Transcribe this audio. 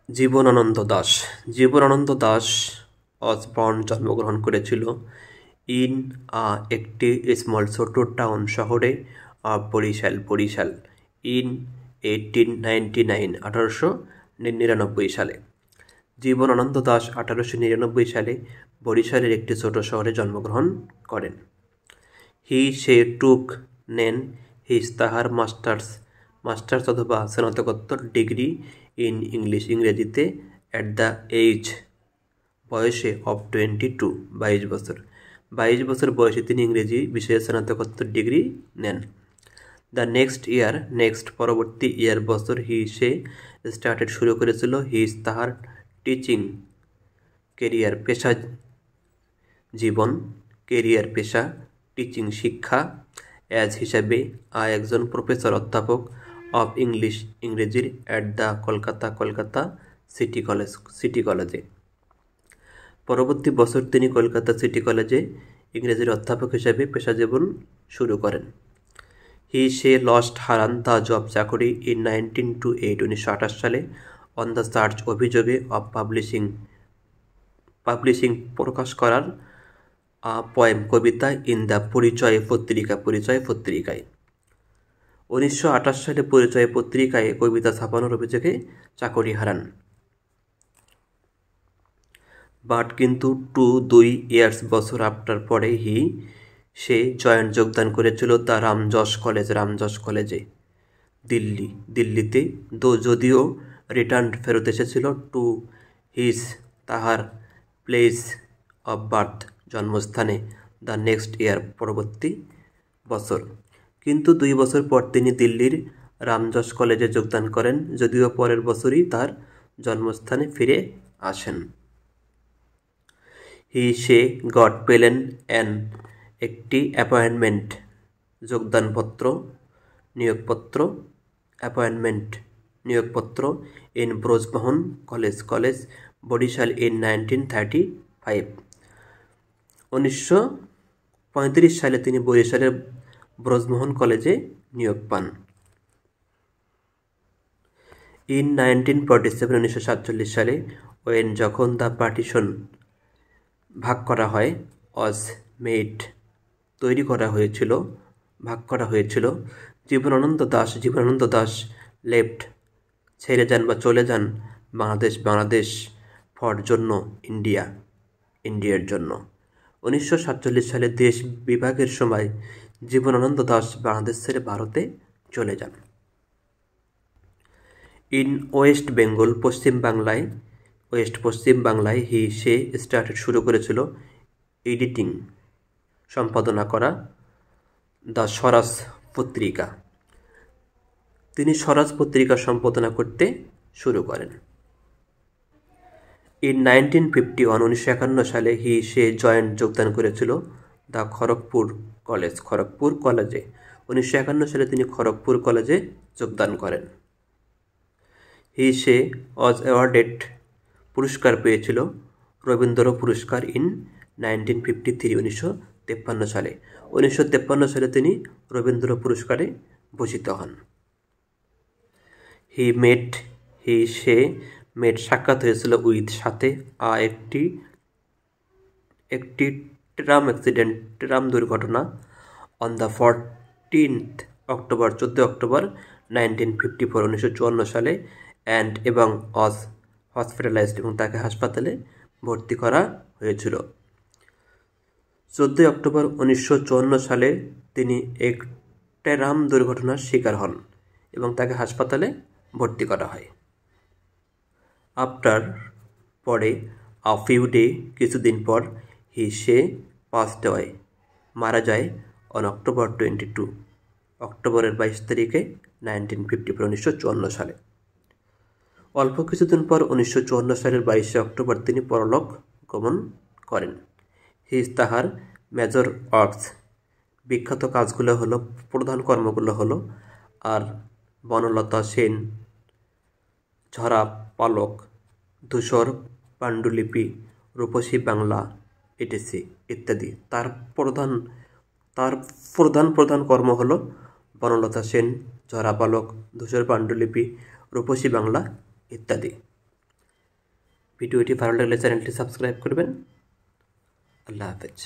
Jibanananda Das. Jibanananda Das Osborne জন্মগ্রহণ করেছিল in একটি স্মল ছোট টাউন শহরে বরিশাল ইন 1899 1899 সালে। জীবনানন্দ দাশ 1899 সালে বরিশালের একটি ছোট শহরে জন্মগ্রহণ করেন। সে টুক নেন তাহার মাস্টার্স অথবা স্নাতকোত্তর ডিগ্রি ইন ইংরেজিতে অ্যাট দ্য এজ বয়সে অফ 22 22 বছর বয়সে তিনি ইংরেজি বিষয়ে স্নাতকোত্তর ডিগ্রি নেন। দ্য নেক্সট পরবর্তী বছর সে স্টার্টেড শুরু করেছিল তাহার টিচিং কেরিয়ার পেশা টিচিং শিক্ষা অ্যাজ হিসাবে একজন প্রফেসর অধ্যাপক অফ ইংরেজির অ্যাট দ্য কলকাতা সিটি কলেজে। পরবর্তী বছর তিনি কলকাতা সিটি কলেজে ইংরেজির অধ্যাপক হিসাবে পেশা জীবন শুরু করেন। সে হারান দ্য জব চাকরি ইন 1928 সালে অন দ্য চার্জ অভিযোগে অফ পাবলিশিং প্রকাশ করার পোয়েম কবিতা ইন দ্য পরিচয় পত্রিকায়। 1928 সালে পরিচয় পত্রিকায় কবিতা ছাপানোর অভিযোগে চাকরি হারান। বাট কিন্তু 2 বছর আফটার পরে সে যোগদান করেছিল দ্য রামজশ কলেজে দিল্লিতে, যদিও রিটার্ন ফেরত এসেছিল টু তাহার প্লেস অফ বার্থ জন্মস্থানে দ্য নেক্সট ইয়ার পরবর্তী বছর। কিন্তু 2 বছর পর তিনি দিল্লির রামজশ কলেজে যোগদান করেন, যদিও পরের বছরই তার জন্মস্থানে ফিরে আসেন। সে পেলেন একটি অ্যাপয়েন্টমেন্ট নিয়োগপত্র in Brajamohan college Barisal in 1935। 1935 সালে তিনি বরিশালের ব্রজমোহন কলেজে নিয়োগ পান। ইন 1947 সালে যখন দ্য পার্টিশন ভাগ করা হয়েছিল, জীবনানন্দ দাশ চলে যান বাংলাদেশ ইন্ডিয়ার জন্য। 1947 সালে দেশ বিভাগের সময় জীবনানন্দ দাশ বাংলাদেশ ছেড়ে ভারতে চলে যান। ইন ওয়েস্ট বেঙ্গল পশ্চিম বাংলায় সে স্টার্টেড শুরু করেছিল এডিটিং সম্পাদনা করা দ্য স্বরাজ পত্রিকা। তিনি স্বরাজ পত্রিকা সম্পাদনা করতে শুরু করেন। ইন 1951 সালে সে যোগদান করেছিল দ্য খড়গপুর কলেজে। 1951 সালে তিনি খড়গপুর কলেজে যোগদান করেন। সে অ্যাওয়ার্ডেড পুরস্কার পেয়েছিল রবীন্দ্র পুরস্কার ইন 1953 1953 সালে। 1953 সালে তিনি রবীন্দ্র পুরস্কারে ভূষিত হন। সাক্ষাৎ হয়েছিল সাথে একটি ট্রাম দুর্ঘটনা অন দ্য 14 অক্টোবর 1954 1954 সালে এবং হসপিটালাইজড এবং তাকে হাসপাতালে ভর্তি করা হয়েছিল। 14 অক্টোবর 1954 সালে তিনি এক ট্রাম দুর্ঘটনার শিকার হন এবং তাকে হাসপাতালে ভর্তি করা হয়। পরে কিছুদিন পর সে মারা যায় অন অক্টোবর 22 অক্টোবরের 22 তারিখে 1954 1954 সালে। অল্প কিছুদিন পর 1954 সালের 22 অক্টোবর তিনি পরলোক গমন করেন। তাহার মেজর ওয়ার্কস বিখ্যাত কাজগুলো হলো, প্রধান কর্মগুলো হলো আর বনলতা সেন, ঝরা পালক, ধূসর পাণ্ডুলিপি, রূপসী বাংলা ইত্যাদি। তার প্রধান কর্ম হলো বনলতা সেন, ঝরা পালক, ধূসর পাণ্ডুলিপি, রূপসী বাংলা ইত্যাদি। ভিডিওটি ভালো লাগলে চ্যানেলটি সাবস্ক্রাইব করবেন। আল্লাহ হাফেজ।